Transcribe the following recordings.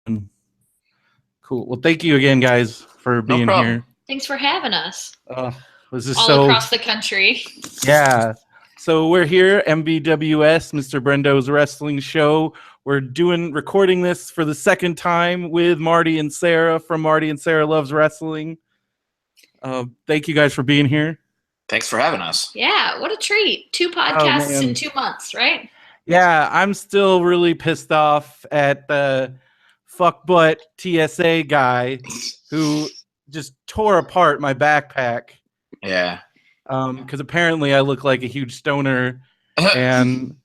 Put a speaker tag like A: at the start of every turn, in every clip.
A: Cool. Well, thank you again, guys, for
B: No
A: being
B: problem.
A: here.
C: Thanks for having us
A: Was this
C: all
A: so?
C: across the country.
A: Yeah. So we're here, MBWS, Mr. Brendo's wrestling show. We're recording this for the second time with Marty and Sarah from Marty and Sarah Loves Wrestling. Thank you guys for being here.
B: Thanks for having us.
C: Yeah, what a treat. 2 podcasts in 2 months, right?
A: Yeah, I'm still really pissed off at the fuckbutt TSA guy who just tore apart my backpack.
B: Yeah.
A: Because apparently I look like a huge stoner, and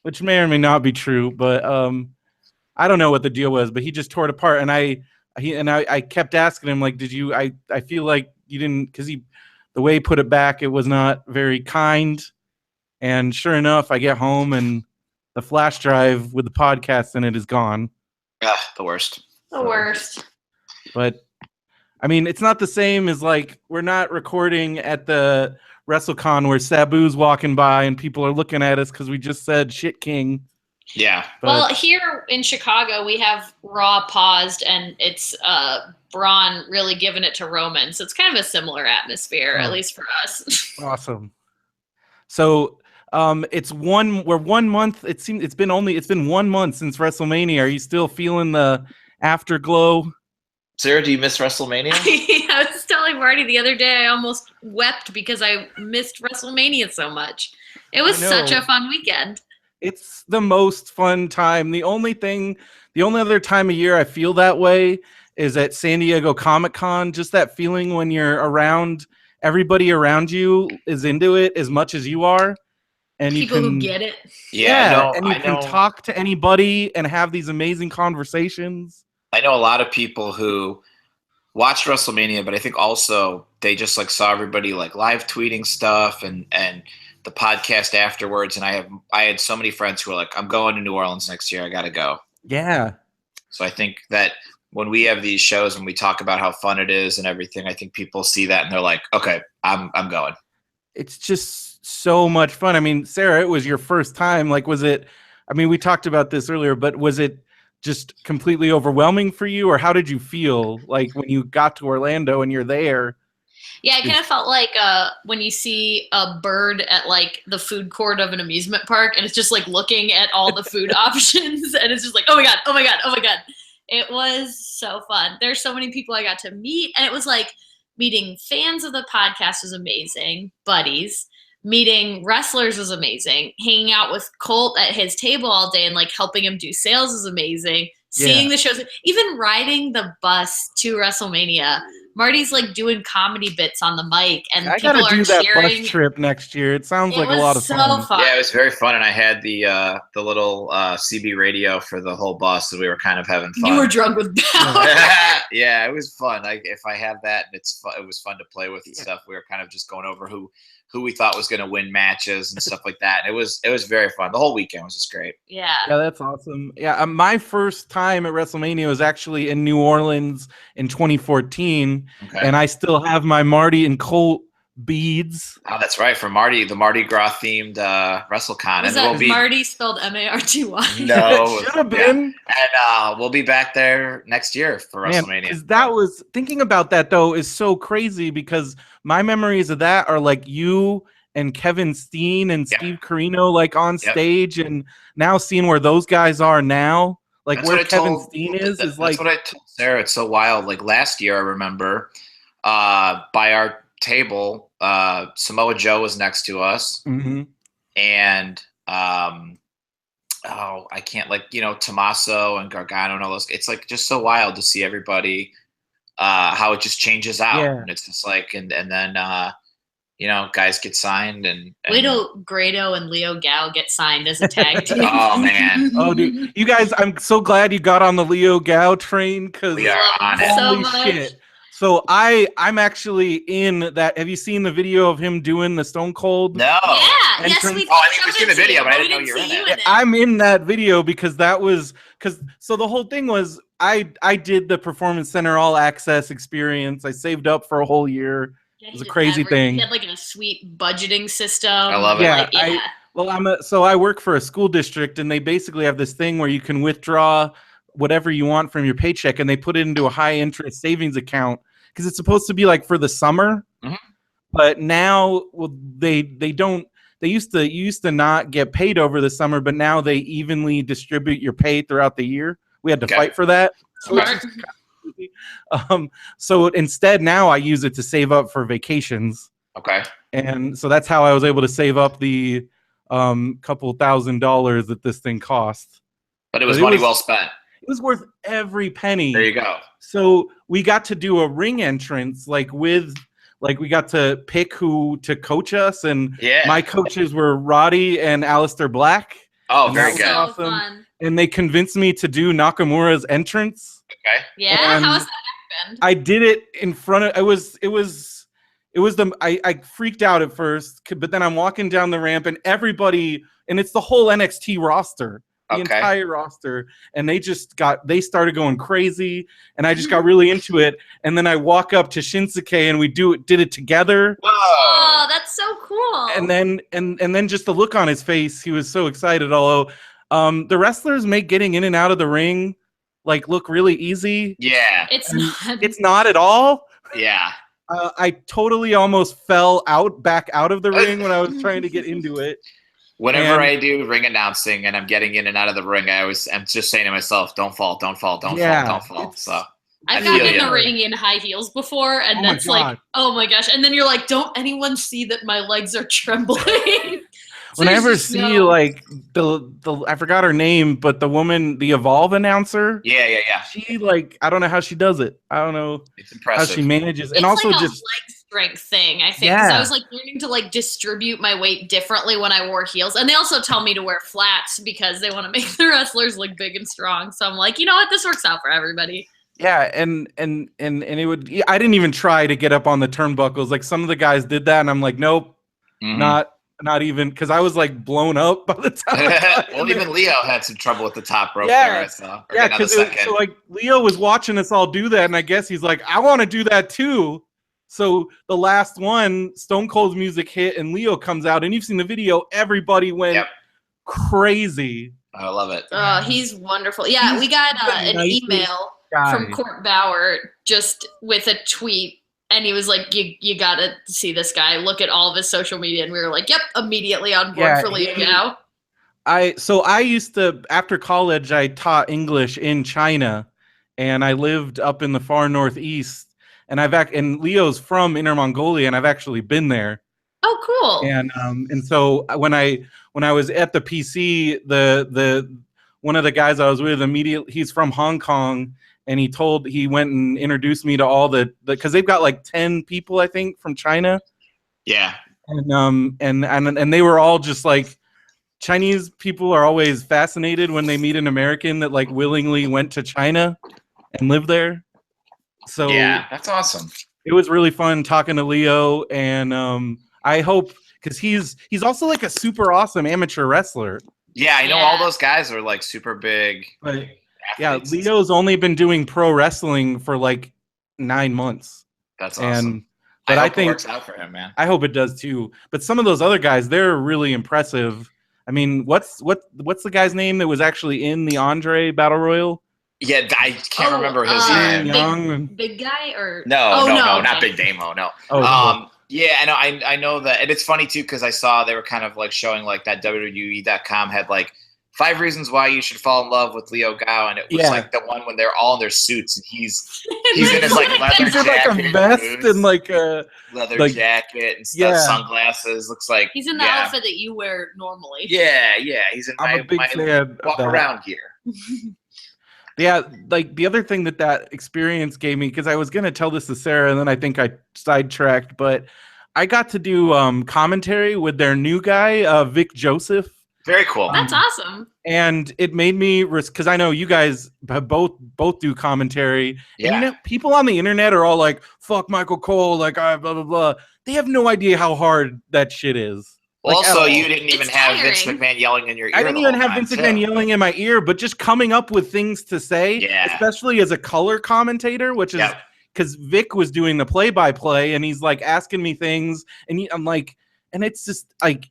A: which may or may not be true, but I don't know what the deal was, but he just tore it apart, and I kept asking him, like, did you? I feel like you didn't, because the way he put it back, it was not very kind. And sure enough, I get home and the flash drive with the podcast in it is gone.
B: The worst.
C: The worst.
A: But I mean, it's not the same as, like, we're not recording at the WrestleCon where Sabu's walking by and people are looking at us because we just said shit king.
B: Yeah.
C: Well, here in Chicago, we have Raw paused, and it's Braun really giving it to Roman. So it's kind of a similar atmosphere, at least for us.
A: Awesome. So it's we're 1 month. It's been 1 month since WrestleMania. Are you still feeling the afterglow?
B: Sarah, do you miss WrestleMania?
C: I was telling Marty the other day, I almost wept because I missed WrestleMania so much. It was such a fun weekend.
A: It's the most fun time. The only other time of year I feel that way is at San Diego Comic-Con. Just that feeling when you're around, everybody around you is into it as much as you are. And
C: people who get it.
A: Yeah, and you can talk to anybody and have these amazing conversations.
B: I know a lot of people who watched WrestleMania, but I think also they just like saw everybody like live tweeting stuff and the podcast afterwards. And I had so many friends who were like, I'm going to New Orleans next year. I got to go.
A: Yeah.
B: So I think that when we have these shows and we talk about how fun it is and everything, I think people see that and they're like, okay, I'm going.
A: It's just so much fun. I mean, Sarah, it was your first time. Like, we talked about this earlier, but was it just completely overwhelming for you, or how did you feel like when you got to Orlando and you're there?
C: Yeah, I kind of felt like when you see a bird at like the food court of an amusement park and it's just like looking at all the food options and it's just like, oh my God, oh my God, oh my God. It was so fun. There's so many people I got to meet, and it was like meeting fans of the podcast was amazing, buddies. Meeting wrestlers was amazing. Hanging out with Colt at his table all day and like helping him do sales was amazing. Seeing the shows, even riding the bus to WrestleMania. Marty's like doing comedy bits on the mic, and
A: I
C: people
A: gotta
C: are
A: do that
C: cheering.
A: bus trip next year. It sounds like a lot of fun.
B: Yeah, it was very fun, and I had the little CB radio for the whole bus, and we were kind of having fun.
C: You were drunk with power.
B: Yeah, it was fun. If I have that, and it was fun to play with and stuff. We were kind of just going over who we thought was going to win matches and stuff like that. And it was very fun. The whole weekend was just great.
C: Yeah.
A: Yeah, that's awesome. Yeah, my first time at WrestleMania was actually in New Orleans in 2014, and I still have my Marty and Colt beads.
B: Oh, that's right, for Marty, the Mardi Gras themed WrestleCon.
C: Was that Marty spelled M-A-R-T-Y?
B: No,
A: it should have been.
B: And we'll be back there next year for WrestleMania.
A: Because that was, thinking about that though is so crazy, because my memories of that are like you and Kevin Steen and Steve Corino like on stage, and now seeing where those guys are now, like that's where Kevin Steen is like.
B: That's what I told Sarah. It's so wild. Like last year, I remember by our table, Samoa Joe was next to us, and I can't, like, Tommaso and Gargano and all those. It's like just so wild to see everybody, how it just changes out. And it's just like, and then guys get signed, and
C: wait till Grado and Leo Gao get signed as a tag team.
B: Oh man.
A: Oh dude, you guys, I'm so glad you got on the Leo Gao train, because
B: we are on it.
A: Holy shit. So I'm actually in that. Have you seen the video of him doing the Stone Cold?
B: No.
C: Yeah. Yes,
B: we've seen the video, but I didn't know you were in it.
A: I'm in that video because so the whole thing was I did the Performance Center All Access experience. I saved up for a whole year. It was a crazy thing.
C: He had like a sweet budgeting system.
B: I love it.
A: Yeah. I work for a school district, and they basically have this thing where you can withdraw whatever you want from your paycheck, and they put it into a high interest savings account because it's supposed to be like for the summer.
B: Mm-hmm.
A: But now, well, they don't. You used to not get paid over the summer, but now they evenly distribute your pay throughout the year. We had to fight for that.
C: Smart.
A: So instead, now I use it to save up for vacations.
B: Okay.
A: And so that's how I was able to save up the couple $1,000s that this thing cost.
B: But it was money well spent.
A: It was worth every penny.
B: There you go.
A: So we got to do a ring entrance, we got to pick who to coach us, and my coaches were Roddy and Alistair Black.
B: Oh, very good.
A: Awesome. Fun. And they convinced me to do Nakamura's entrance.
B: Okay.
C: Yeah, how was that happened?
A: I did it in front of I freaked out at first, but then I'm walking down the ramp and everybody, and it's the whole NXT roster. The entire roster, and they started going crazy, and I just got really into it. And then I walk up to Shinsuke, and we did it together.
C: Oh, that's so cool!
A: And then just the look on his face, he was so excited. Although the wrestlers make getting in and out of the ring look really easy.
B: Yeah,
C: it's
A: not at all.
B: Yeah.
A: I totally almost fell back out of the ring when I was trying to get into it.
B: Whenever I do ring announcing and I'm getting in and out of the ring, I'm just saying to myself, don't fall. So
C: I've gotten in the ring in high heels before, and that's oh my gosh. And then you're like, don't anyone see that my legs are trembling?
A: When I ever see the I forgot her name, but the woman, the Evolve announcer.
B: Yeah.
A: She I don't know how she does it. I don't know.
B: It's impressive
A: how she manages, and
C: it's
A: also
C: like
A: just
C: leg strength thing. I think because I was learning to distribute my weight differently when I wore heels, and they also tell me to wear flats because they want to make the wrestlers look big and strong. So I'm like, you know what, this works out for everybody.
A: Yeah, and it would. I didn't even try to get up on the turnbuckles. Some of the guys did that, and I'm like, nope, not even, because I was blown up by the time.
B: Well, even Leo had some trouble with the top rope there.
A: Because Leo was watching us all do that, and I guess he's like, I want to do that too. So the last one, Stone Cold's music hit, and Leo comes out, and you've seen the video. Everybody went crazy.
B: I love it.
C: Oh, he's wonderful. Yeah, we got an email from Court Bauer just with a tweet. And he was like, you got to see this guy. Look at all of his social media. And we were like, yep, immediately on board for Leo now.
A: I used to, after college, I taught English in China. And I lived up in the far northeast. And Leo's from Inner Mongolia, and I've actually been there.
C: Oh, cool.
A: And so when I was at the PC, the one of the guys I was with he's from Hong Kong. And he went and introduced me to all because they've got 10 people, I think, from China.
B: Yeah.
A: And they were all just Chinese people are always fascinated when they meet an American that willingly went to China and lived there. So
B: yeah, that's awesome.
A: It was really fun talking to Leo, and I hope, because he's also a super awesome amateur wrestler.
B: Yeah, I know all those guys are super big.
A: But, yeah, Leo's only been doing pro wrestling for 9 months.
B: That's awesome.
A: But I think
B: it works out for him, man.
A: I hope it does too. But some of those other guys, they're really impressive. I mean, what's the guy's name that was actually in the Andre Battle Royal?
B: Yeah, I can't remember his name.
C: Big guy or
B: no, not Big Damo. No. Yeah, I know that, and it's funny too because I saw they were kind of showing that WWE.com had 5 reasons why you should fall in love with Leo Gao, and it was the one when they're all in their suits and he's in his leather jacket,
A: a vest and
B: a leather jacket and stuff, sunglasses. Looks like
C: he's in the outfit that you wear normally.
B: Yeah, he's in my walk around gear.
A: Yeah, the other thing that experience gave me, because I was gonna tell this to Sarah and then I think I sidetracked, but I got to do commentary with their new guy, Vic Joseph.
B: Very cool.
C: That's awesome.
A: And it made me, because I know you guys both do commentary.
B: Yeah.
A: And people on the internet are all like, "Fuck Michael Cole," blah blah blah. They have no idea how hard that shit is.
B: Also, you didn't even have Vince McMahon yelling in your ear.
A: I didn't even have Vince McMahon yelling in my ear, but just coming up with things to say, especially as a color commentator, which is because Vic was doing the play-by-play, and he's asking me things, and I'm like, And it's just like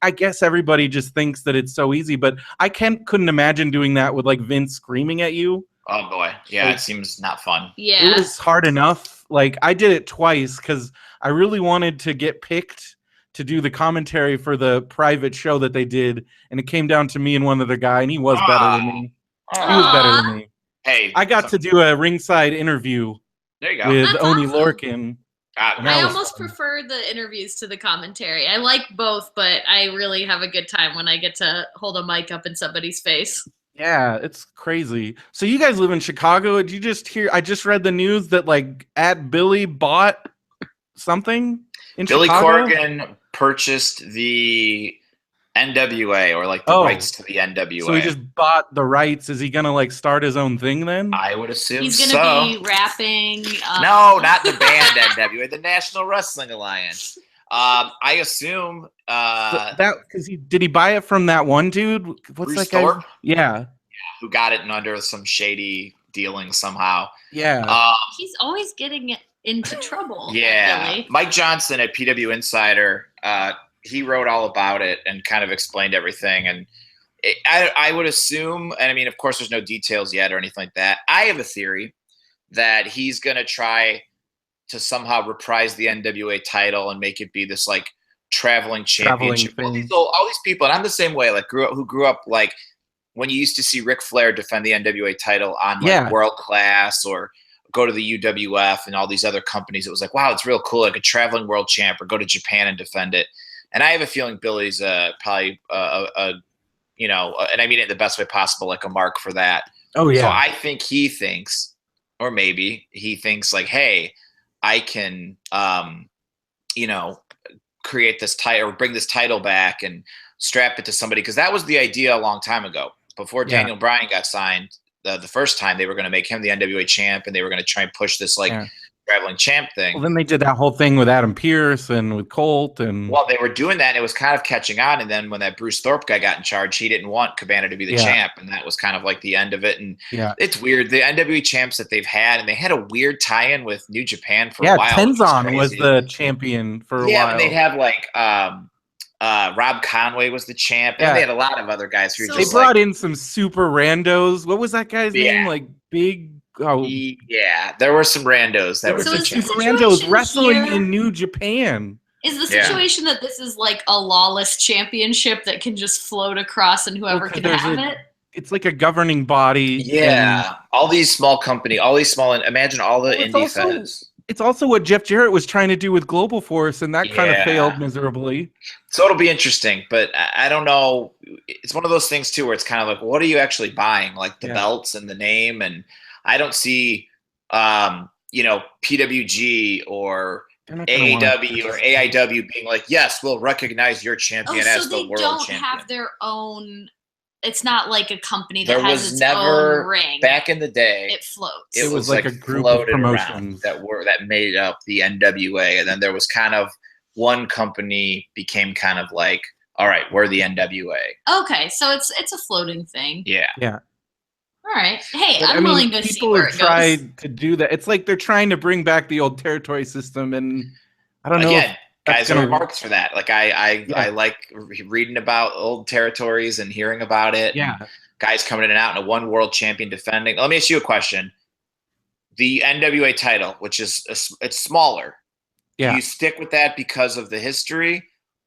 A: I guess everybody just thinks that it's so easy, but I couldn't imagine doing that with like Vince screaming at you.
B: Oh boy. Yeah, it seems not fun.
C: Yeah.
A: It was hard enough. Like I did it twice because I really wanted to get picked to do the commentary for the private show that they did, and it came down to me and one other guy, and he was better than me. He was better than me.
B: Hey,
A: I got to do a ringside interview
B: there you go.
A: with
C: That's
A: Oni
C: awesome.
A: Lorcan.
C: I almost prefer the interviews to the commentary. I like both, but I really have a good time when I get to hold a mic up in somebody's face.
A: Yeah, it's crazy. So you guys live in Chicago. Did you just hear? I just read the news that like Billy bought something in
B: Billy
A: Chicago.
B: Corgan purchased the NWA, or like the rights to the NWA.
A: So he just bought the rights. Is he gonna like start his own thing then?
B: I would assume
C: he's gonna be rapping.
B: No, not the band NWA, the National Wrestling Alliance. I assume
A: that because did he buy it from that one dude? What's
B: Bruce
A: that guy?
B: Thorpe?
A: Yeah,
B: who got it under some shady dealing somehow.
A: Yeah,
C: he's always getting into trouble.
B: Yeah,
C: Billy.
B: Mike Johnson at PW Insider. He wrote all about it and kind of explained everything. And I would assume, and I mean, of course, there's no details yet or anything like that. I have a theory that he's going to try to somehow reprise the NWA title and make it be this like traveling championship. All these people, and I'm the same way, like who grew up like when you used to see Ric Flair defend the NWA title on like World Class or go to the UWF and all these other companies. It was like, wow, it's real cool. Like a traveling world champ, or go to Japan and defend it. And I have a feeling Billy's probably you know, and I mean it in the best way possible, like a mark for that.
A: Oh yeah.
B: So I think he thinks, or maybe he thinks like, hey, I can, you know, create this title or bring this title back and strap it to somebody, because that was the idea a long time ago. Before Daniel Bryan got signed, the first time they were going to make him the NWA champ, and they were going to try and push this like traveling champ thing.
A: Well, then they did that whole thing with Adam Pearce and with Colt, and
B: well, they were doing that, and it was kind of catching on. And then when that Bruce Thorpe guy got in charge, he didn't want Cabana to be the champ, and that was kind of like the end of it. And it's weird, the NWA champs that they've had, and they had a weird tie-in with New Japan for a while.
A: Tenzan was the champion for a while.
B: Yeah, and they'd have like Rob Conway was the champ, and they had a lot of other guys who were
A: they brought in some super randos. What was that guy's name? Like Big. Oh
B: yeah, there were some randos that were
A: super randos wrestling in New Japan.
C: Is the situation that this is like a lawless championship that can just float across and whoever can have it?
A: It's like a governing body.
B: Yeah, all these small company, all these small, imagine all the indie feds.
A: It's also what Jeff Jarrett was trying to do with Global Force, and that kind of failed miserably.
B: So it'll be interesting, but I don't know. It's one of those things too, where it's kind of like, what are you actually buying? Like the belts and the name, and I don't see, you know, PWG or AAW or AIW being like, yes, we'll recognize your champion as the world champion.
C: So they don't have their own. It's not like a company that has its own ring.
B: Back in the day,
C: it floats.
B: It was like a group of promotions that made up the NWA, and then there was kind of one company became kind of like, all right, we're the NWA.
C: Okay, so it's a floating thing.
B: Yeah.
C: All right. Hey, I'm willing to see where it goes.
A: People have tried to do that. It's like they're trying to bring back the old territory system, and I don't know.
B: Again, guys are marks for that. Like I like reading about old territories and hearing about it.
A: Yeah.
B: Guys coming in and out, and a one world champion defending. Let me ask you a question. The NWA title, which is it's smaller.
A: Yeah.
B: Do you stick with that because of the history,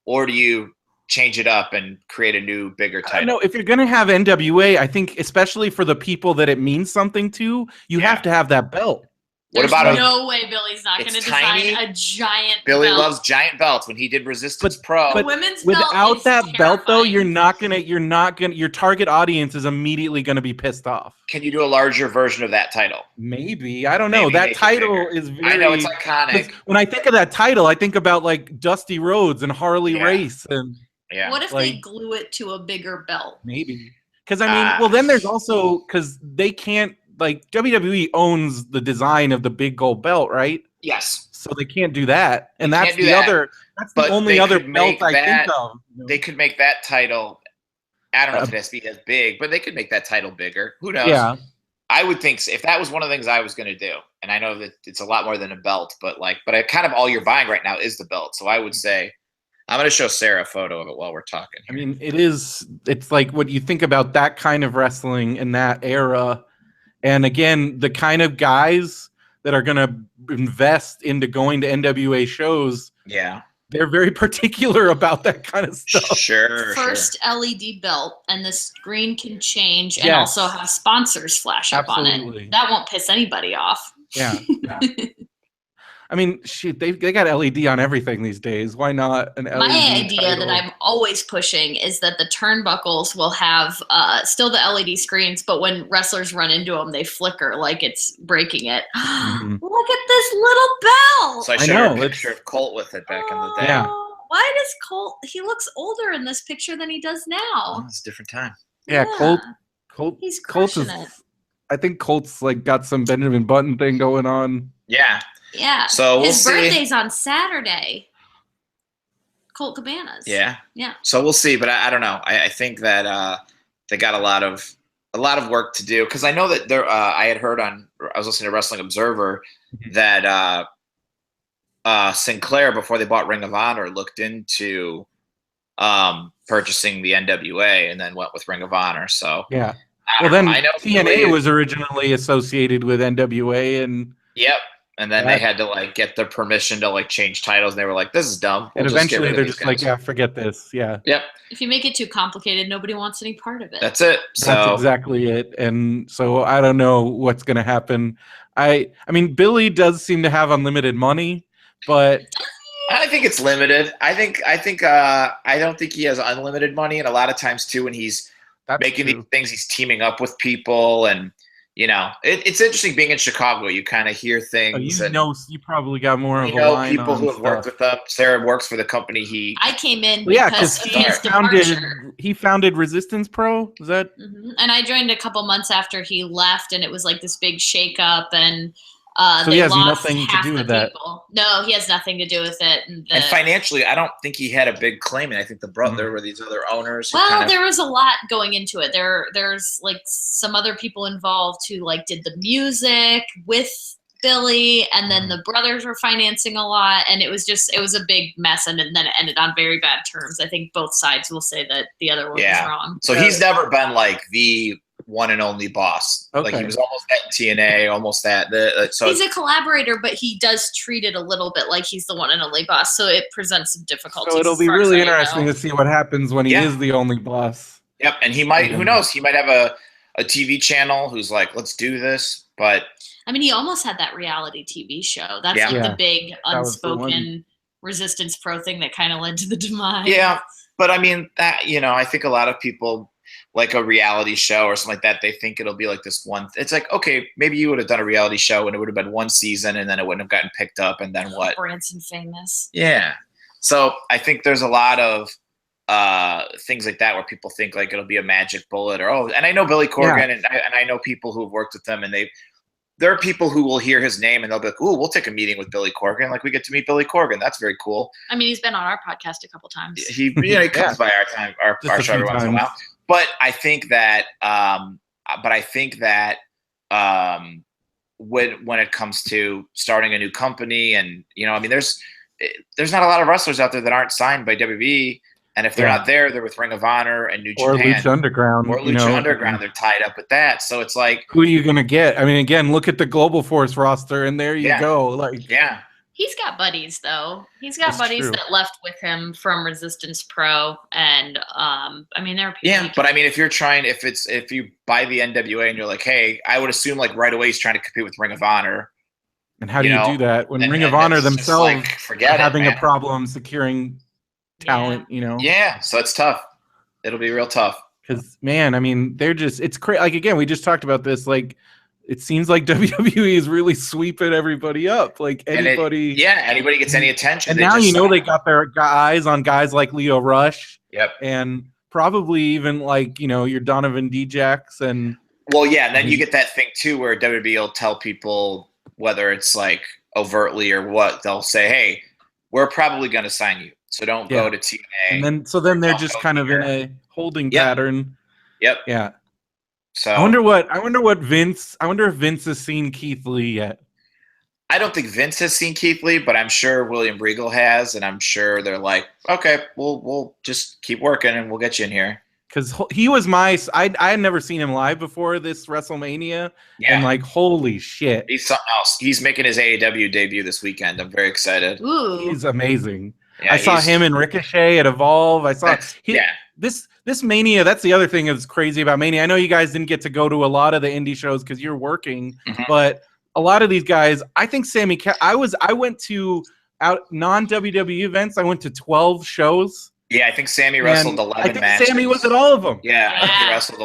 B: or do you change it up and create a new, bigger title?
A: No, if you're going to have NWA, I think especially for the people that it means something to, you have to have that belt.
C: There's no way Billy's not going to design a giant
B: Billy
C: belt.
B: loves giant belts. When he did Resistance Pro.
C: But women's
A: without that
C: terrifying.
A: belt though, you're not gonna your target audience is immediately gonna be pissed off.
B: Can you do a larger version of that title?
A: Maybe. I don't know. That title is very,
B: I know it's iconic.
A: When I think of that title, I think about like Dusty Rhodes and Harley Race and
C: what if they glue it to a bigger belt?
A: Maybe. Because I mean, well then there's also because they can't, like WWE owns the design of the big gold belt, right?
B: Yes.
A: So they can't do that, and that's the other. That's the only other belt I think of.
B: They could make that title. I don't know if it has to be as big, but they could make that title bigger. Who knows?
A: Yeah.
B: I would think so. If that was one of the things I was going to do, and I know that it's a lot more than a belt, but I kind of all you're buying right now is the belt. So I would say I'm gonna show Sarah a photo of it while we're talking here.
A: I mean, it's like what you think about that kind of wrestling in that era. And again, the kind of guys that are going to invest into going to NWA shows, they're very particular about that kind of stuff.
C: First LED belt, and the screen can change and also have sponsors flash up on it. That won't piss anybody off.
A: Yeah. I mean, shoot, they got LED on everything these days. Why not an LED?
C: My idea that I'm always pushing is that the turnbuckles will have still the LED screens, but when wrestlers run into them, they flicker like it's breaking it. Look at this little bell.
B: So I showed her a picture of Colt with it back in the day.
A: Yeah.
C: Why does Colt? He looks older in this picture than he does now.
B: Oh, it's a different time.
A: Yeah, Colt.
C: He's crushing it.
A: I think Colt's like got some Benjamin Button thing going on.
B: Yeah.
C: Yeah.
B: So
C: his birthday's on Saturday. Colt Cabanas.
B: Yeah.
C: Yeah.
B: So we'll see, but I don't know. I think that they got a lot of work to do, because I know that there. I had heard I was listening to Wrestling Observer that Sinclair, before they bought Ring of Honor, looked into purchasing the NWA and then went with Ring of Honor. So
A: yeah. Well, then I know TNA was originally associated with NWA, and
B: and then they had to like get the permission to like change titles, and they were like, "This is dumb."
A: And eventually, they're just like, "Yeah, forget this." Yeah.
B: Yep.
C: If you make it too complicated, nobody wants any part of it.
B: That's it. So
A: that's exactly it. And so I don't know what's going to happen. I mean, Billy does seem to have unlimited money, but
B: I think it's limited. I don't think he has unlimited money, and a lot of times too, when he's making these things, he's teaming up with people, and it's interesting being in Chicago. You kind of hear things.
A: You probably got more of a line
B: people who have worked with them. Sarah works for the company.
C: I came in because of his departure.
A: He founded Resistance Pro. Is that?
C: And I joined a couple months after he left, and it was like this big shakeup, and
A: so he has nothing to do with that.
C: No, he has nothing to do with it.
B: And financially, I don't think he had a big claim. And I think there were these other owners.
C: There was a lot going into it. There's like some other people involved who like did the music with Billy, and then the brothers were financing a lot, and it was a big mess, and then it ended on very bad terms. I think both sides will say that the other one was wrong.
B: So he's never been like the one and only boss. Okay. Like he was almost at TNA, almost at so
C: he's a collaborator, but he does treat it a little bit like he's the one and only boss. So it presents some difficulties.
A: So it'll be really interesting to see what happens when he is the only boss.
B: Yep, and he might. Who knows? He might have a TV channel who's like, let's do this. But
C: I mean, he almost had that reality TV show. That's like the big unspoken Resistance Pro thing that kind of led to the demise.
B: Yeah, but I mean that I think a lot of people, like a reality show or something like that, they think it'll be like this one. It's like, okay, maybe you would have done a reality show and it would have been one season and then it wouldn't have gotten picked up, and then what?
C: Branson famous.
B: Yeah. So I think there's a lot of things like that where people think like it'll be a magic bullet, or and I know Billy Corgan and I know people who've worked with them, and there are people who will hear his name and they'll be like, "Ooh, we'll take a meeting with Billy Corgan. Like we get to meet Billy Corgan. That's very cool."
C: I mean, he's been on our podcast a couple times.
B: He comes by our show every once in a while. But I think that, when it comes to starting a new company, and I mean, there's not a lot of wrestlers out there that aren't signed by WWE, and if they're not there, they're with Ring of Honor and New Japan
A: or Lucha Underground.
B: Or Lucha Underground, they're tied up with that. So it's like,
A: who are you gonna get? I mean, again, look at the Global Force roster, and there you go. Like,
C: he's got buddies though. He's got buddies that left with him from Resistance Pro, and I mean, there are people.
B: Yeah, but I mean, if you buy the NWA and you're like, hey, I would assume like right away he's trying to compete with Ring of Honor.
A: And how do you do that when Ring of Honor themselves are having a problem securing talent?
B: Yeah, so it's tough. It'll be real tough.
A: Because man, I mean, it's crazy. Like again, we just talked about this. Like, it seems like WWE is really sweeping everybody up. Like anybody
B: gets any attention.
A: And now they got their eyes on guys like Leo Rush.
B: Yep.
A: And probably even like your Donovan Djax and.
B: Well, yeah, and then you get that thing too where WWE will tell people, whether it's like overtly or what, they'll say, "Hey, we're probably going to sign you, so don't go to TNA."
A: And then they're just kind of in a holding pattern.
B: Yep.
A: Yeah.
B: So
A: I wonder if Vince has seen Keith Lee yet.
B: I don't think Vince has seen Keith Lee, but I'm sure William Regal has, and I'm sure they're like, okay, we'll just keep working and we'll get you in here.
A: Because he was I had never seen him live before this WrestleMania, and like, holy shit,
B: he's something else. He's making his AEW debut this weekend. I'm very excited.
C: Ooh.
A: He's amazing. Yeah, I saw him and Ricochet at Evolve. I saw this Mania. That's the other thing that's crazy about Mania. I know you guys didn't get to go to a lot of the indie shows because you're working, but a lot of these guys, I think I went to non-WWE events. I went to 12 shows.
B: Yeah, I think Sammy wrestled 11 matches.
A: Sammy was at all of them.
B: Yeah, I think he wrestled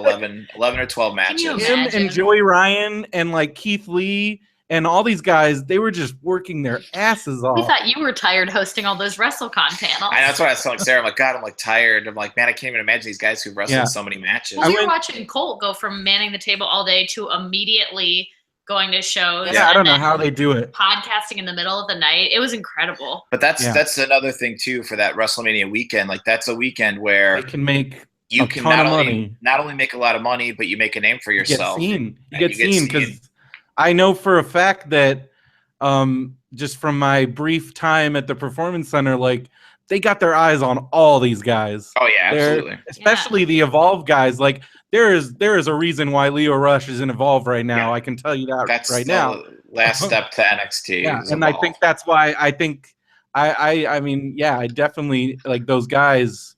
B: 11 or 12 matches.
A: Him and Joey Ryan and like Keith Lee and all these guys, they were just working their asses off.
C: We thought you were tired hosting all those WrestleCon panels.
B: That's what I was telling Sarah. I'm like, God, I'm like tired. I'm like, man, I can't even imagine these guys who wrestled so many matches.
C: Well, you're watching Colt go from manning the table all day to immediately going to shows.
A: Yeah, I don't know how they do it.
C: Podcasting in the middle of the night. It was incredible.
B: But that's another thing too for that WrestleMania weekend. Like that's a weekend where
A: they can make
B: not only make a lot of money, but you make a name for yourself.
A: You get seen because I know for a fact that just from my brief time at the Performance Center, like they got their eyes on all these guys.
B: Oh yeah, absolutely.
A: Especially the Evolve guys. Like there is a reason why Leo Rush is in Evolve right now. Yeah. I can tell you that right now.
B: That's the last step to NXT.
A: Yeah, and Evolve. I think that's why I think I mean, yeah, I definitely like those guys.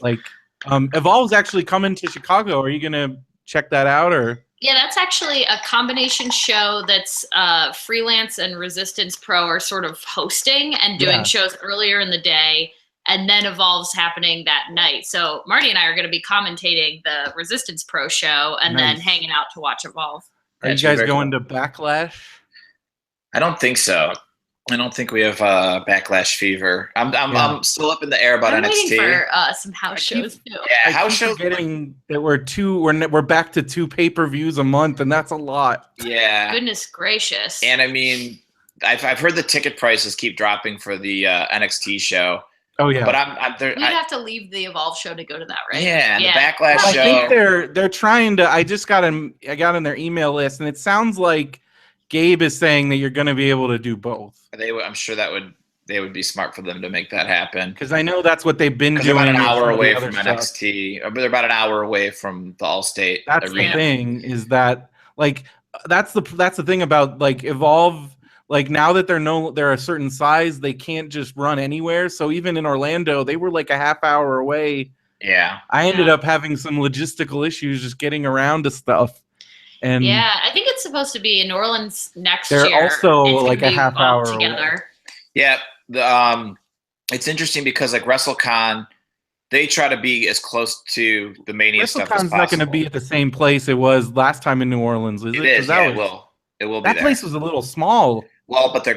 A: Like Evolve's actually coming to Chicago. Are you gonna check that out or?
C: Yeah, that's actually a combination show that's Freelance and Resistance Pro are sort of hosting and doing shows earlier in the day, and then Evolve's happening that night. So Marty and I are going to be commentating the Resistance Pro show and then hanging out to watch Evolve.
A: Are you guys going to Backlash?
B: I don't think so. I don't think we have Backlash fever. I'm still up in the air about NXT.
C: Waiting for some house shows too.
B: Yeah, house shows.
A: Getting that we're back to 2 pay-per-views a month, and that's a lot.
B: Yeah.
C: Goodness gracious.
B: And I mean, I've heard the ticket prices keep dropping for the NXT show.
A: Oh yeah.
B: But I'm there.
C: We'd have to leave the Evolve show to go to that, right?
B: Yeah, the Backlash show.
A: I think they're trying to. I got in their email list, and it sounds like Gabe is saying that you're going to be able to do both.
B: I'm sure they would be smart for them to make that happen.
A: Because I know that's what they've been doing.
B: They're about an hour away from NXT. Or they're about an hour away from the Allstate
A: That's
B: Arena.
A: The thing is that like that's the thing about like Evolve. Like now that they're a certain size, they can't just run anywhere. So even in Orlando, they were like a half hour away.
B: Yeah.
A: I ended up having some logistical issues just getting around to stuff. And
C: yeah, I think it's supposed to be in New Orleans next year.
A: They're also like a half hour
C: together.
B: Yeah, it's interesting because like WrestleCon, they try to be as close to the Mania stuff as possible.
A: WrestleCon's not going to be at the same place it was last time in New Orleans, is it?
B: It is. Yeah, it will. It will be.
A: That place was a little small.
B: Well, but they're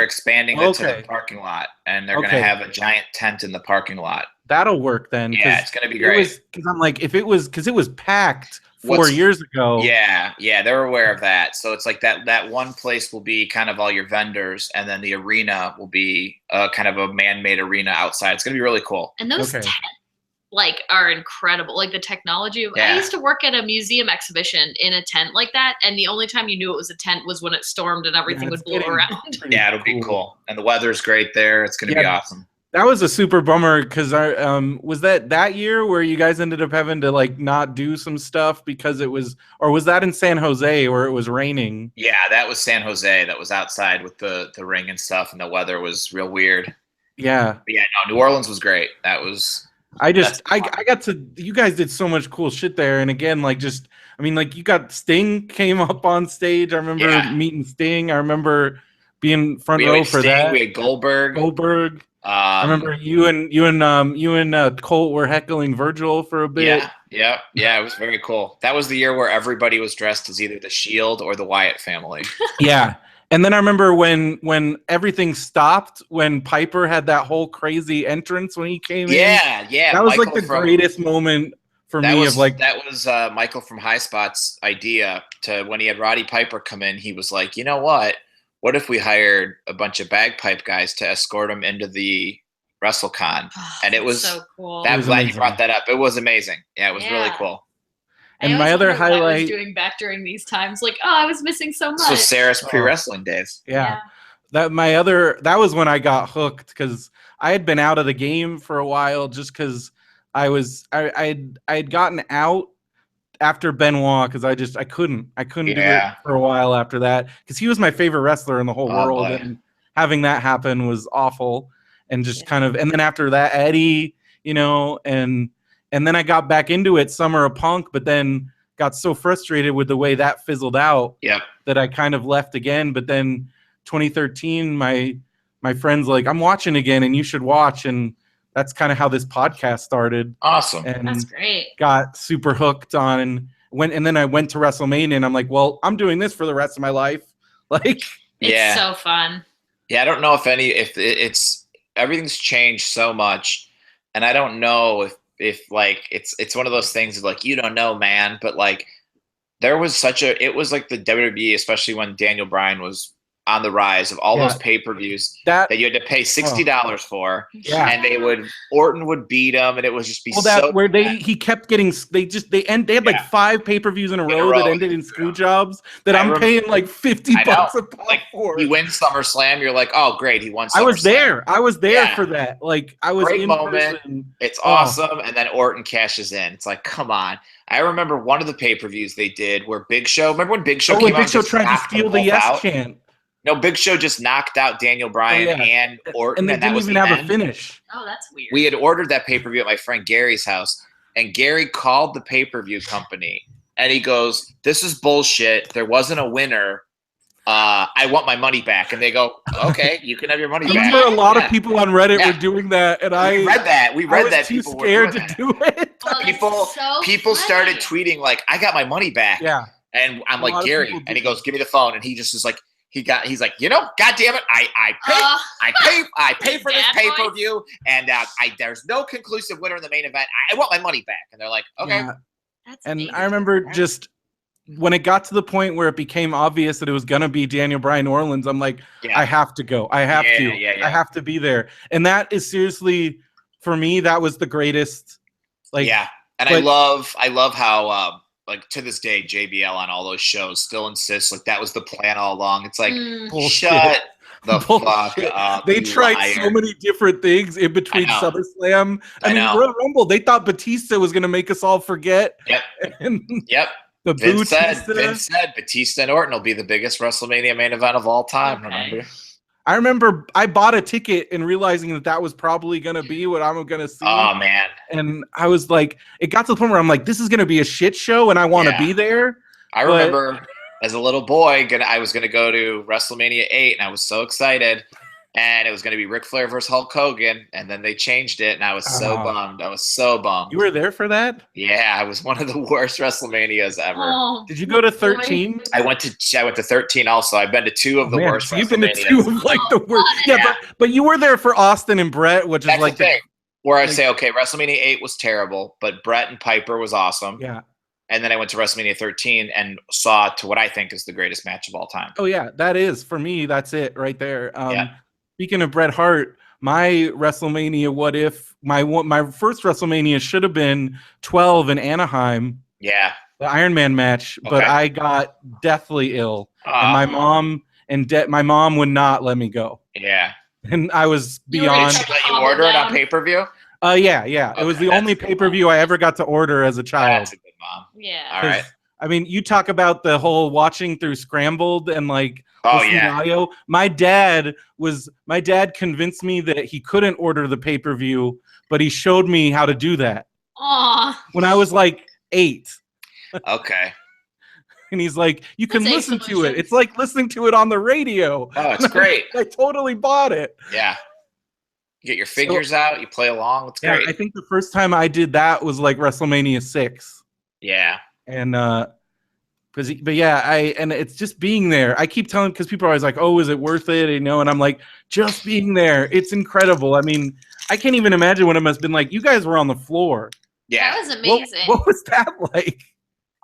B: expanding it to the parking lot, and they're going to have a giant tent in the parking lot.
A: That'll work then.
B: Yeah, it's going to be great.
A: Because I'm like, because it was packed 4 years ago.
B: Yeah, they're aware of that. So it's like that one place will be kind of all your vendors, and then the arena will be kind of a man-made arena outside. It's going to be really cool.
C: And those tents are incredible. Like the technology. I used to work at a museum exhibition in a tent like that, and the only time you knew it was a tent was when it stormed and everything would blow around.
B: Yeah, it'll be cool. And the weather's great there. It's going to be awesome.
A: That was a super bummer because was that year where you guys ended up having to like not do some stuff because it was, or was that in San Jose where it was raining?
B: Yeah, that was San Jose. That was outside with the ring and stuff, and the weather was real weird.
A: Yeah.
B: But yeah, no, New Orleans was great. That was.
A: I got to. You guys did so much cool shit there, and again, like just, I mean, like you got Sting came up on stage. I remember meeting Sting. I remember being front row for Sting, that.
B: We had Goldberg.
A: I remember you and Colt were heckling Virgil for a bit.
B: Yeah. It was very cool. That was the year where everybody was dressed as either the Shield or the Wyatt family.
A: Yeah, and then I remember when everything stopped when Piper had that whole crazy entrance when he came in.
B: Yeah.
A: That was like the greatest moment for me.
B: That was Michael from High Spot's idea to when he had Roddy Piper come in. He was like, you know what? What if we hired a bunch of bagpipe guys to escort him into the WrestleCon? And it was
C: so cool.
B: I'm glad you brought that up. It was amazing. Yeah, it was really cool.
A: And my other highlight,
C: what I was doing back during these times, like, oh, I was missing so much.
B: So Sarah's pre-wrestling days.
A: Yeah. That was when I got hooked, because I had been out of the game for a while, just because I had gotten out after Benoit, because I couldn't do it for a while after that, because he was my favorite wrestler in the whole world, and having that happen was awful. And just kind of, and then after that, Eddie, and then I got back into it, Summer of Punk, but then got so frustrated with the way that fizzled out that I kind of left again. But then 2013, my friend's like, I'm watching again and you should watch. And that's kind of how this podcast started.
B: Awesome.
C: And that's great.
A: Got super hooked on, and then I went to WrestleMania, and I'm like, well, I'm doing this for the rest of my life. Like,
C: it's so fun.
B: Yeah, I don't know if it's everything's changed so much, and I don't know if like it's one of those things of like, you don't know, man, but like there was it was like the WWE, especially when Daniel Bryan was on the rise, of all those pay-per-views that you had to pay $60 for, and Orton would beat him, and it would just be
A: he kept getting, they had like 5 pay-per-views in a row that ended in screw jobs that I'm paying like $50 a pop for.
B: You win SummerSlam, you're like, oh great, he won SummerSlam.
A: I was there for that. Like, I was
B: great
A: in
B: moment.
A: Person.
B: It's awesome. And then Orton cashes in. It's like, come on. I remember one of the pay-per-views they did where Big Show, remember when Big Show came out?
A: Big Show tried to steal the yes chant.
B: No, Big Show just knocked out Daniel Bryan and Orton,
A: and they didn't even have a finish.
C: Oh, that's weird.
B: We had ordered that pay-per-view at my friend Gary's house, and Gary called the pay-per-view company, and he goes, "This is bullshit. There wasn't a winner. I want my money back." And they go, "Okay, you can have your money back."
A: I'm sure a lot of people on Reddit were doing that, and
B: we read that. We read that.
A: Too scared to do it.
C: Oh,
B: people started tweeting like, "I got my money back."
A: Yeah,
B: and I'm like, Gary, and he goes, "Give me the phone," and he just is like. He's like, God damn it, I pay for this pay-per-view, and there's no conclusive winner in the main event. I want my money back. And they're like, okay.
A: Yeah. And I remember just when it got to the point where it became obvious that it was gonna be Daniel Bryan Orleans, I'm like, I have to go. I have to. I have to be there. And that is seriously, for me, that was the greatest. Like,
B: and I love how like to this day, JBL on all those shows still insists like that was the plan all along. It's like, shut the fuck up.
A: They tried so many different things in between SummerSlam. I mean, Royal Rumble, they thought Batista was going to make us all forget.
B: Yep. Vince said Batista and Orton will be the biggest WrestleMania main event of all time. Remember?
A: I remember I bought a ticket and realizing that was probably going to be what I'm going to see.
B: Oh, man.
A: And I was like, it got to the point where I'm like, this is going to be a shit show and I want to be there.
B: I remember as a little boy, I was going to go to WrestleMania 8 and I was so excited. And it was going to be Ric Flair versus Hulk Hogan. And then they changed it. And I was so bummed. I was so bummed.
A: You were there for that?
B: Yeah. It was one of the worst WrestleManias ever.
C: Oh,
A: did you go to 13?
B: I went to 13 also. I've been to 2 of the worst WrestleManias.
A: You've been to 2 of like the worst. Yeah, but you were there for Austin and Brett, which is like
B: the thing. Where I say, okay, WrestleMania 8 was terrible, but Brett and Piper was awesome.
A: Yeah.
B: And then I went to WrestleMania 13 and saw to what I think is the greatest match of all time.
A: Oh, yeah. That is. For me, that's it right there. Speaking of Bret Hart, my WrestleMania what if, my first WrestleMania should have been 12 in Anaheim.
B: Yeah.
A: The Iron Man match, but I got deathly ill. And my mom would not let me go.
B: Yeah.
A: And I was beyond.
B: Did you order it on pay-per-view?
A: Yeah. Okay, it was the only pay-per-view I ever got to order as a child.
B: That's a good mom.
C: Yeah.
B: All right.
A: I mean, you talk about the whole watching through Scrambled and like audio. My dad convinced me that he couldn't order the pay-per-view, but he showed me how to do that. When I was like 8.
B: Okay.
A: And he's like, you can listen to it. It's like listening to it on the radio.
B: Oh, it's great.
A: I totally bought it.
B: Yeah. You get your figures out, you play along. It's great.
A: I think the first time I did that was like WrestleMania 6.
B: Yeah.
A: And and it's just being there. I keep telling, because people are always like, oh, is it worth it? And I'm like, just being there. It's incredible. I mean, I can't even imagine what it must have been like. You guys were on the floor.
B: Yeah.
C: That was amazing.
A: What was that like?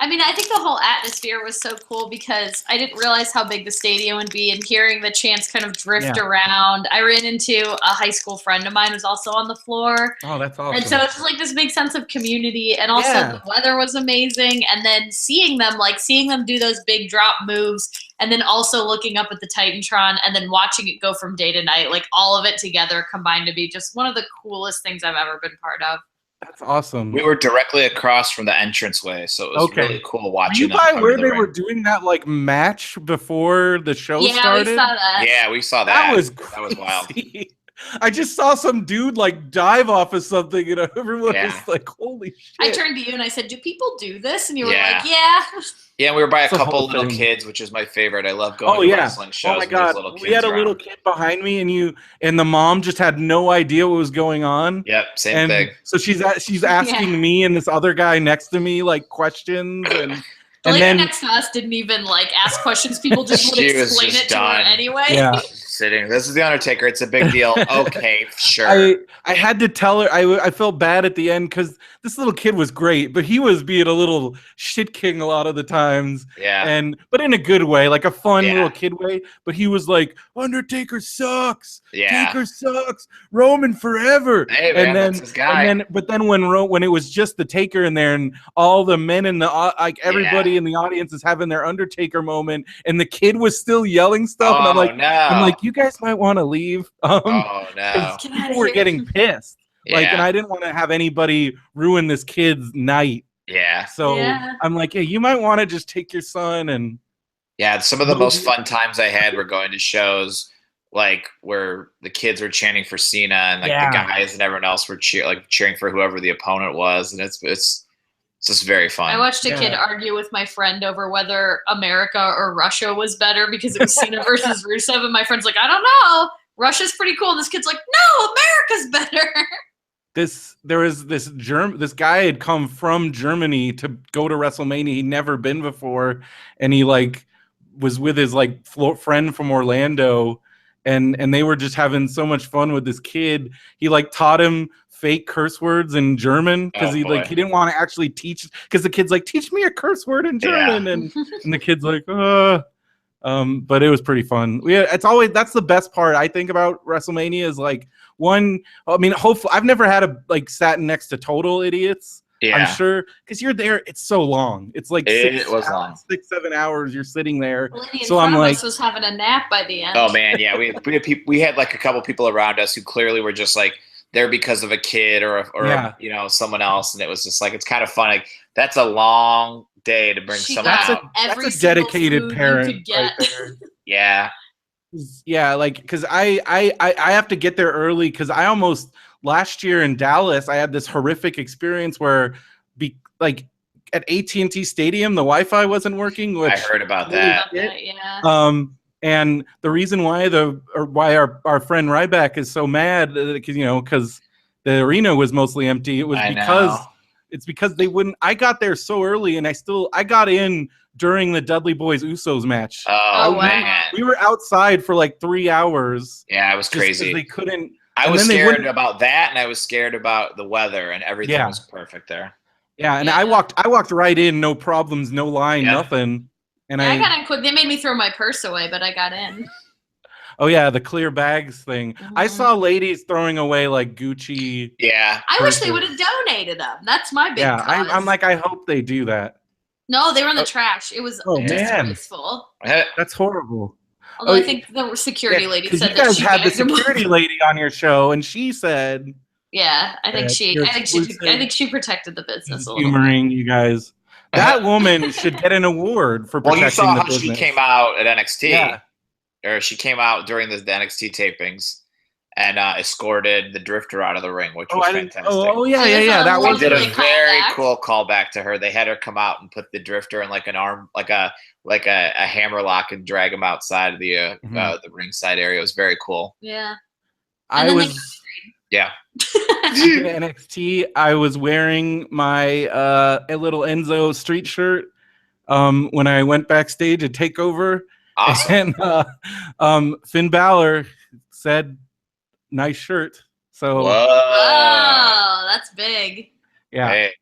C: I mean, I think the whole atmosphere was so cool because I didn't realize how big the stadium would be, and hearing the chants kind of drift around. I ran into a high school friend of mine who's also on the floor.
A: Oh, that's awesome.
C: And so it's just like this big sense of community, and also the weather was amazing. And then seeing them do those big drop moves, and then also looking up at the Titantron, and then watching it go from day to night, like all of it together combined to be just one of the coolest things I've ever been part of.
A: That's awesome.
B: We were directly across from the entranceway, so it was really cool watching.
A: Were you by where they were doing that like match before the show started?
C: Yeah, we saw that.
B: Yeah, we saw that.
A: That was wild. I just saw some dude like dive off of something, and everyone was like, "Holy shit!"
C: I turned to you and I said, "Do people do this?" And you were like, "Yeah."
B: Yeah, we were by a couple little kids, which is my favorite. I love going to wrestling shows.
A: Oh my god, we had a little kid behind me, and the mom just had no idea what was going on.
B: Yep, same thing.
A: So she's asking me and this other guy next to me like questions, and
C: the lady next to us didn't even like ask questions. People just would explain it to her anyway.
A: Yeah.
B: Sitting. This is the Undertaker. It's a big deal. Okay, sure.
A: I had to tell her. I felt bad at the end because this little kid was great, but he was being a little shit king a lot of the times.
B: Yeah.
A: But in a good way, like a fun little kid way. But he was like, Undertaker sucks.
B: Yeah.
A: Taker sucks. Roman forever.
B: Hey, man, that's his guy.
A: But then when it was just the Taker in there, and all the men in the everybody in the audience is having their Undertaker moment, and the kid was still yelling stuff, and I'm like, you guys might want to leave.
B: Oh no!
A: People were getting pissed. And I didn't want to have anybody ruin this kid's night.
B: Yeah.
A: So I'm like, hey, you might want to just take your son and.
B: Yeah, some of the most fun times I had were going to shows like where the kids were chanting for Cena, and like the guys and everyone else were cheering for whoever the opponent was, and it's just very fun.
C: I watched a kid argue with my friend over whether America or Russia was better because it was Cena versus Rusev, and my friend's like, I don't know. Russia's pretty cool. And this kid's like, no, America's better.
A: This guy had come from Germany to go to WrestleMania. He'd never been before, and he like was with his like friend from Orlando, and they were just having so much fun with this kid. He like taught him fake curse words in German because he didn't want to actually teach, because the kid's like, teach me a curse word in German, and the kid's like, but it was pretty fun. That's the best part I think about WrestleMania is like hopefully I've never had sat next to total idiots. I'm sure because you're there. It's so long. It's like 6-7 hours. You're sitting there.
C: So I'm like, was having a nap by the end.
B: Oh man, yeah. We had like a couple people around us who clearly were just like there because of a kid or someone else, and it was just like it's kind of fun. Like that's a long day to bring someone out.
A: That's a dedicated parent right there. Yeah, like because I have to get there early because I almost last year in Dallas I had this horrific experience where at AT&T Stadium the Wi-Fi wasn't working. Which
B: I heard about that.
A: And the reason why our friend Ryback is so mad because the arena was mostly empty. It was because they wouldn't. I got there so early, and I got in during the Dudley Boys Usos match.
B: Oh man,
A: we were outside for like 3 hours.
B: Yeah, it was crazy.
A: They couldn't.
B: I was scared about that, and I was scared about the weather, and everything was perfect there.
A: Yeah, and I walked right in, no problems, no line, nothing. And
C: I got in quick. They made me throw my purse away, but I got in.
A: Oh yeah, the clear bags thing. Mm-hmm. I saw ladies throwing away like Gucci.
B: Yeah,
C: I wish they would have donated them. That's my big.
A: Yeah, I'm like, I hope they do that.
C: No, they were in the trash. It was disgraceful.
A: That's horrible.
C: Although I think the security lady said
A: you guys had the security lady on your show, and she said,
C: "Yeah, I think she protected the business a little
A: humoring you guys." That woman should get an award for protecting the business.
B: Well, you saw how she came out at NXT, or she came out during the NXT tapings and escorted the Drifter out of the ring, which was fantastic.
A: Yeah. That
B: was did a very cool callback to her. They had her come out and put the Drifter in like an arm, like a hammerlock, and drag him outside of the ringside area. It was very cool.
C: Yeah,
B: Yeah.
A: NXT, I was wearing my little Enzo street shirt when I went backstage to Takeover.
B: Awesome.
A: And Finn Balor said, "Nice shirt." So,
C: oh, that's big.
A: Yeah.
B: Hey.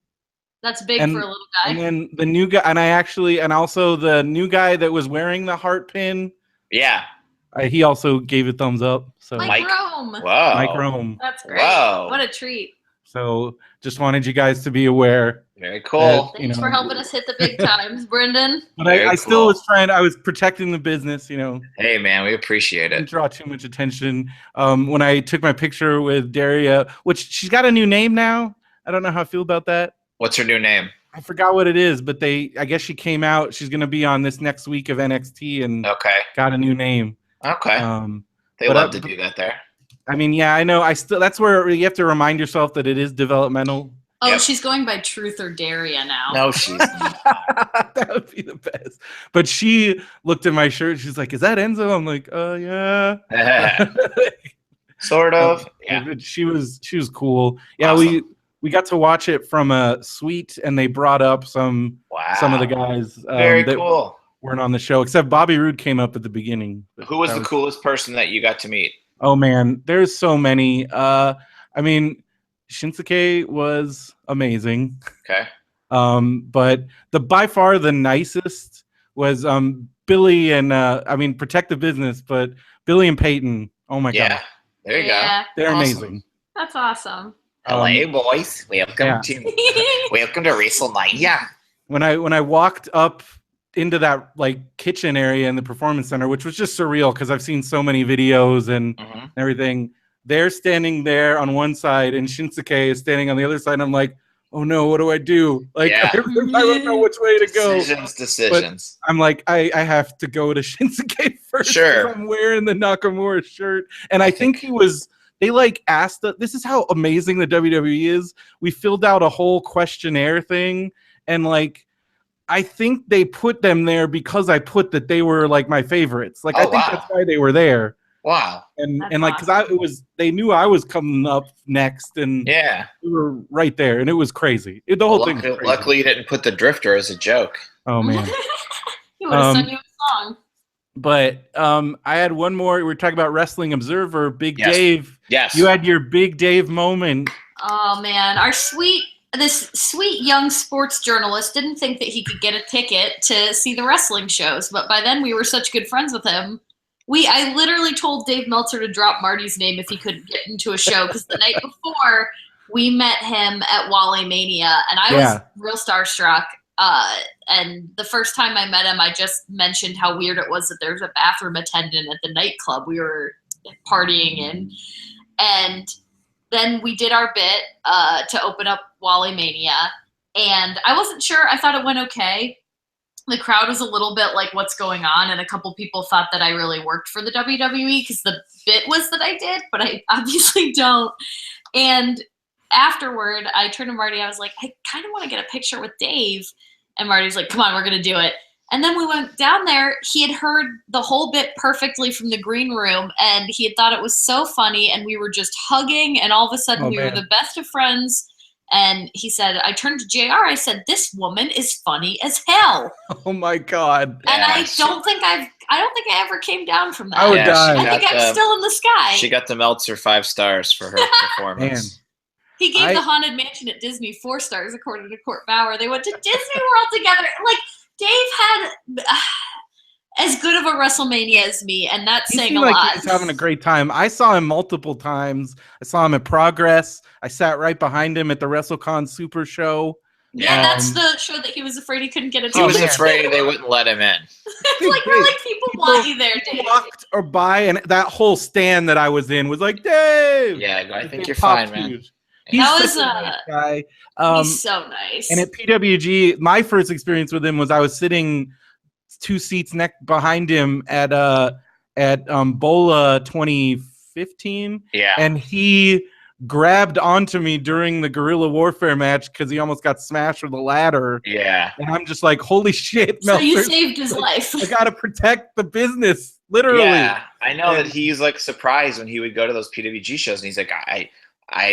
C: That's big for a little guy.
A: And then the new guy, and also the new guy that was wearing the heart pin.
B: Yeah.
A: He also gave a thumbs up. So
C: Mike Rome.
B: Whoa.
A: Mike Rome.
C: That's great.
B: Whoa.
C: What a treat.
A: So just wanted you guys to be aware.
B: Very cool.
C: Thanks for helping us hit the big times, Brendan.
A: But I still was I was protecting the business,
B: Hey, man, we appreciate it.
A: Didn't draw too much attention. When I took my picture with Daria, which she's got a new name now. I don't know how I feel about that.
B: What's her new name?
A: I forgot what it is, but I guess she came out. She's going to be on this next week of NXT and got a new name.
B: Okay. They love to do that there.
A: I mean, yeah, I know. That's where you have to remind yourself that it is developmental.
C: Oh, she's going by Truth or Daria now.
B: No, she's not.
A: That would be the best. But she looked at my shirt. She's like, "Is that Enzo?" I'm like, yeah.
B: Sort of. Yeah.
A: She was cool. Yeah,
B: awesome.
A: we got to watch it from a suite, and they brought up some of the guys
B: Very cool.
A: Weren't on the show, except Bobby Roode came up at the beginning.
B: Who was the coolest person that you got to meet?
A: Oh man, there's so many. I mean, Shinsuke was amazing.
B: Okay.
A: But by far the nicest was Billy and Protect the Business, but Billy and Peyton. Oh my god.
B: There you go.
A: They're amazing.
C: That's awesome.
B: Hello, boys. Welcome to WrestleMania.
A: When I walked up into that kitchen area in the performance center, which was just surreal because I've seen so many videos and everything. They're standing there on one side and Shinsuke is standing on the other side. And I'm like, oh no, what do I do? I don't know which way to go.
B: Decisions.
A: But I'm like, I have to go to Shinsuke first.
B: Sure.
A: I'm wearing the Nakamura shirt. And I think they asked this is how amazing the WWE is. We filled out a whole questionnaire thing and I think they put them there because I put that they were my favorites. I think that's why they were there.
B: Wow.
A: And because they knew I was coming up next and we were right there and it was crazy. The whole thing was crazy.
B: Luckily you didn't put the Drifter as a joke.
A: Oh man.
C: He would have sung you a song.
A: But I had one more. We were talking about Wrestling Observer, Big Dave.
B: Yes.
A: You had your Big Dave moment.
C: Oh man, this sweet young sports journalist didn't think that he could get a ticket to see the wrestling shows, but by then we were such good friends with him. I literally told Dave Meltzer to drop Marty's name if he couldn't get into a show because the night before we met him at Wally Mania and I was real starstruck. And the first time I met him, I just mentioned how weird it was that there was a bathroom attendant at the nightclub we were partying in. And then we did our bit to open up Wally Mania. And I wasn't sure. I thought it went okay. The crowd was a little bit like, what's going on? And a couple people thought that I really worked for the WWE because the bit was that I did, but I obviously don't. And afterward, I turned to Marty. I was like, I kind of want to get a picture with Dave. And Marty was like, come on, we're going to do it. And then we went down there. He had heard the whole bit perfectly from the green room, and he had thought it was so funny, and we were just hugging, and all of a sudden we were the best of friends. And he said, I turned to JR, I said, this woman is funny as hell.
A: Oh my God.
C: And I don't think I ever came down from that.
A: I would die.
C: I think I'm still in the sky.
B: She got the Meltzer 5 stars for her performance.
A: Man.
C: He gave the Haunted Mansion at Disney 4 stars, according to Court Bauer. They went to Disney World together. Dave had as good of a WrestleMania as me, and that's saying a lot.
A: He was having a great time. I saw him multiple times. I saw him at Progress. I sat right behind him at the WrestleCon Super Show.
C: Yeah, that's the show that he was afraid he couldn't get a
B: ticket. He was afraid they wouldn't let him in.
C: People want you there, Dave.
A: Walked or by, and that whole stand that I was in was like, Dave.
B: Yeah, I think you're fine, man.
A: Huge. He's such a nice guy.
C: He's so nice.
A: And at PWG, my first experience with him was I was sitting 2 seats behind him at Bola 2015.
B: Yeah.
A: And he grabbed onto me during the Guerrilla Warfare match because he almost got smashed with a ladder.
B: Yeah.
A: And I'm just like, holy shit,
C: Meltzer. So you saved his life.
A: I gotta protect the business, literally.
B: Yeah. I know that he's surprised when he would go to those PWG shows, and he's like,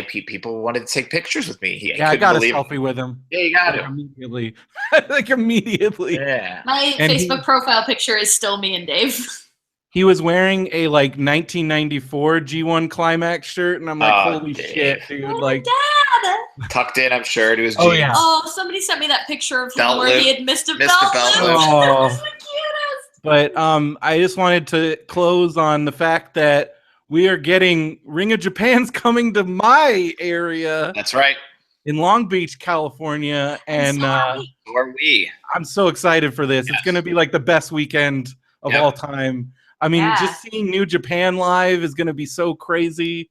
B: people wanted to take pictures with me.
A: I got a selfie with him.
B: Yeah, you got it.
A: Immediately. Immediately.
B: Yeah.
C: My Facebook profile picture is still me and Dave.
A: He was wearing a 1994 G1 Climax shirt, and I'm like, holy shit, dude.
C: Dad!
B: tucked in, I'm sure, to his
A: Oh,
B: jeans.
A: yeah.
C: Oh, somebody sent me that picture of him
B: Belt
C: where
B: loop.
C: he had missed a
B: Missed
C: belt
B: a belt
C: loop.
B: loop.
A: Oh.
C: That's the cutest.
A: But I just wanted to close on the fact that we are getting Ring of Japan's coming to my area.
B: That's right.
A: In Long Beach, California, and
B: or we.
A: I'm so excited for this.
B: Yes.
A: It's going to be like the best weekend of all time. I mean, just seeing New Japan live is going to be so crazy.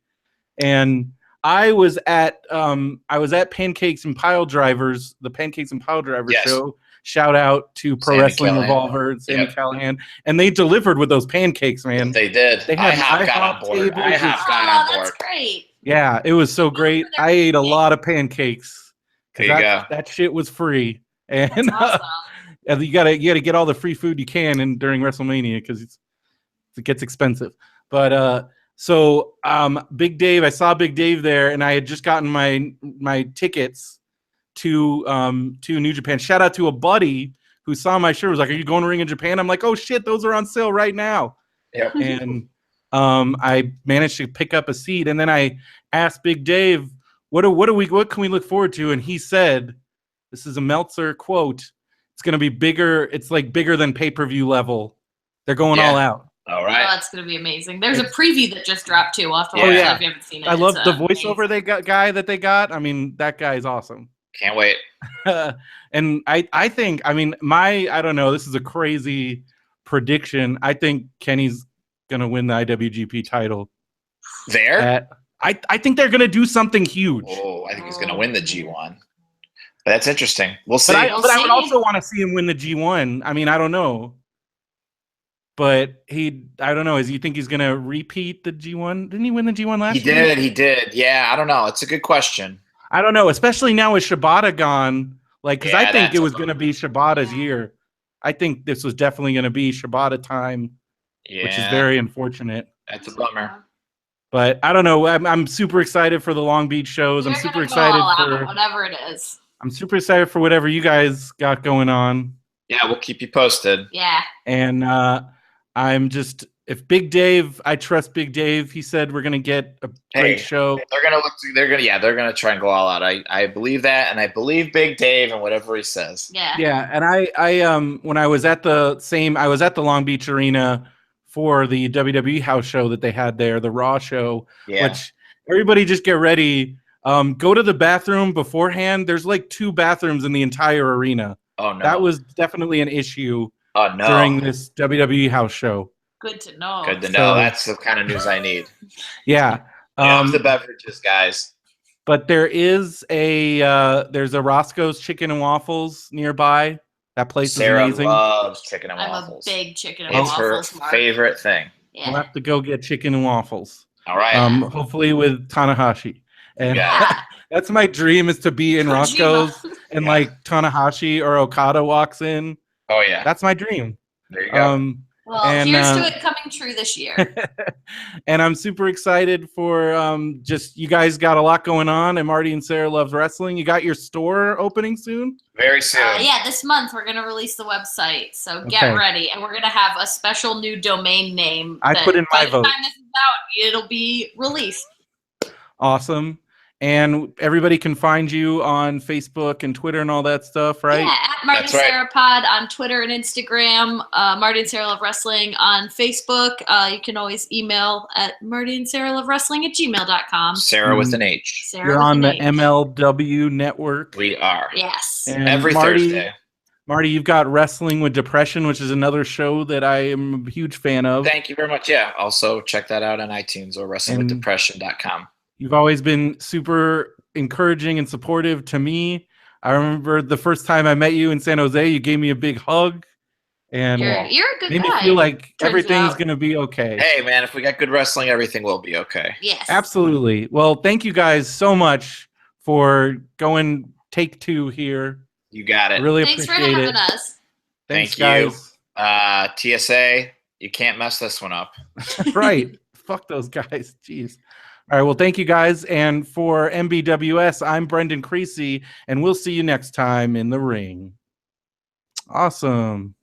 A: And I was at Pancakes and Pile Drivers, the Pancakes and Pile Drivers show. Shout out to Pro Wrestling Revolver and Sammy Callahan, and they delivered with those pancakes, man.
B: They did.
A: They had
B: I got on board. I have got on board.
C: That's great.
A: Yeah, it was so great. I ate a lot of pancakes.
B: There you go.
A: That shit was free, and
C: Awesome.
A: you gotta get all the free food you can during WrestleMania because it gets expensive. But so Big Dave, I saw Big Dave there, and I had just gotten my tickets to New Japan. Shout out to a buddy who saw my shirt, was like, "Are you going to Ring of Japan?" I'm like, "Oh shit, those are on sale right now."
B: Yep.
A: And I managed to pick up a seat, and then I asked Big Dave, what can we look forward to? And he said, this is a Meltzer quote, it's going to be bigger. It's like bigger than pay-per-view level. They're going all out.
B: All right.
C: Oh, that's going to be amazing. There's a preview that just dropped too. I'll have to watch that if you haven't seen it.
A: I love the voiceover guy that they got. I mean, that guy is awesome.
B: Can't wait.
A: And I think, I mean, I don't know, this is a crazy prediction. I think Kenny's gonna win the IWGP title. I think they're gonna do something huge.
B: Oh, I think he's gonna win the G1. But that's interesting. We'll see.
A: But I would also want to see him win the G1. I mean, I don't know. But I don't know. You think he's gonna repeat the G1? Didn't he win the G1 last year?
B: He did. Yeah, I don't know. It's a good question.
A: I don't know, especially now with Shibata gone. Like, because I think it was gonna be Shibata's year. I think this was definitely gonna be Shibata time. Which is very unfortunate.
B: That's a bummer.
A: But I don't know. I'm super excited for the Long Beach shows. I'm super excited for
C: whatever it is.
A: I'm super excited for whatever you guys got going on.
B: Yeah, we'll keep you posted.
C: Yeah.
A: And if Big Dave, I trust Big Dave. He said we're gonna get a great show.
B: They're gonna try and go all out. I believe that, and I believe Big Dave and whatever he says.
C: Yeah.
A: Yeah, and I when I was at the Long Beach Arena for the WWE house show that they had there, the Raw show, which everybody just get ready. Go to the bathroom beforehand. There's like 2 bathrooms in the entire arena.
B: Oh no.
A: That was definitely an issue during this WWE house show.
C: Good to know.
B: Good to know. That's the kind of news I need.
A: Yeah.
B: The beverages, guys.
A: But there's a Roscoe's Chicken and Waffles nearby. That place
B: Sarah
A: is amazing.
B: loves chicken and waffles.
C: I'm a big chicken and waffles.
B: It's her favorite thing.
C: Yeah.
A: We'll have to go get chicken and waffles.
B: All right.
A: Hopefully with Tanahashi. And that's my dream, is to be in Roscoe's and like Tanahashi or Okada walks in.
B: Oh yeah.
A: That's my dream.
B: There you go.
C: Well, here's to it coming true this year.
A: And I'm super excited for just, you guys got a lot going on, and Marty and Sarah Loves Wrestling. You got your store opening soon?
B: Very soon.
C: Yeah, this month we're going to release the website. So get ready. And we're going to have a special new domain name.
A: I put in my vote.
C: By the time this is out, it'll be released.
A: Awesome. And everybody can find you on Facebook and Twitter and all that stuff, right?
C: Yeah, at Marty and Sarah Pod on Twitter and Instagram. Marty and Sarah Love Wrestling on Facebook. You can always email at martyandsarahlovewrestling@gmail.com.
B: Sarah with an H.
A: You're on the MLW network.
B: We are.
C: Yes.
A: And
B: every Thursday.
A: Marty, you've got Wrestling with Depression, which is another show that I am a huge fan of.
B: Thank you very much. Yeah. Also check that out on iTunes or wrestlingwithdepression.com.
A: You've always been super encouraging and supportive to me. I remember the first time I met you in San Jose, you gave me a big hug. And
C: you're a good
A: made
C: guy.
A: me feel like everything's going to be okay.
B: Hey, man, if we got good wrestling, everything will be okay.
C: Yes.
A: Absolutely. Well, thank you guys so much for going take 2 here.
B: You got it.
A: Really
C: Thanks
A: appreciate
C: for
A: it.
C: having us.
A: Thanks, guys.
B: TSA, you can't mess this one up.
A: Right. Fuck those guys. Jeez. All right. Well, thank you guys. And for MBWS, I'm Brendan Creecy, and we'll see you next time in the ring. Awesome.